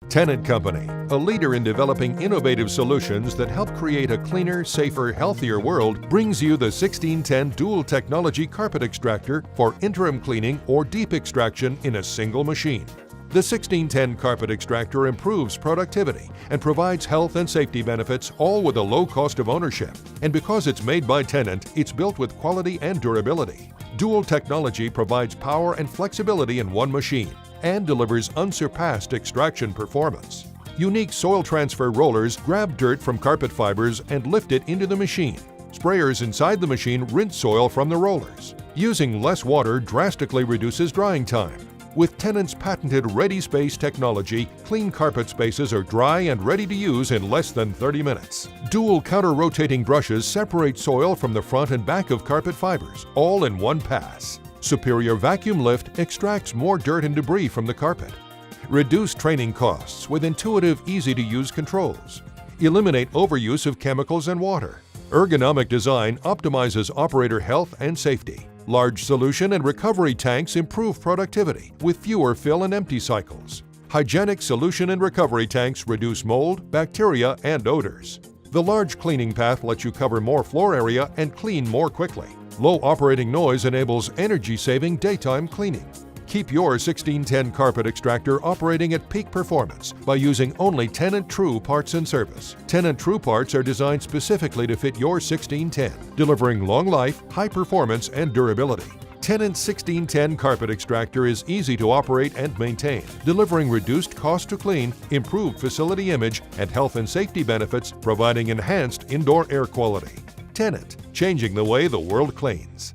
Tennant Company, a leader in developing innovative solutions that help create a cleaner, safer, healthier world, brings you the 1610 Dual Technology Carpet Extractor for interim cleaning or deep extraction in a single machine. The 1610 Carpet Extractor improves productivity and provides health and safety benefits, all with a low cost of ownership. And because it's made by Tennant, it's built with quality and durability. Dual technology provides power and flexibility in one machine and delivers unsurpassed extraction performance. Unique soil transfer rollers grab dirt from carpet fibers and lift it into the machine. Sprayers inside the machine rinse soil from the rollers. Using less water drastically reduces drying time. With Tennant's patented Ready Space technology, clean carpet spaces are dry and ready to use in less than 30 minutes. Dual counter-rotating brushes separate soil from the front and back of carpet fibers, all in one pass. Superior vacuum lift extracts more dirt and debris from the carpet. Reduce training costs with intuitive, easy-to-use controls. Eliminate overuse of chemicals and water. Ergonomic design optimizes operator health and safety. Large solution and recovery tanks improve productivity with fewer fill and empty cycles. Hygienic solution and recovery tanks reduce mold, bacteria, and odors. The large cleaning path lets you cover more floor area and clean more quickly. Low operating noise enables energy-saving daytime cleaning. Keep your 1610 Carpet Extractor operating at peak performance by using only Tennant True parts and service. Tennant True parts are designed specifically to fit your 1610, delivering long life, high performance, and durability. Tennant's 1610 Carpet Extractor is easy to operate and maintain, delivering reduced cost to clean, improved facility image, and health and safety benefits, providing enhanced indoor air quality. Tennant, changing the way the world cleans.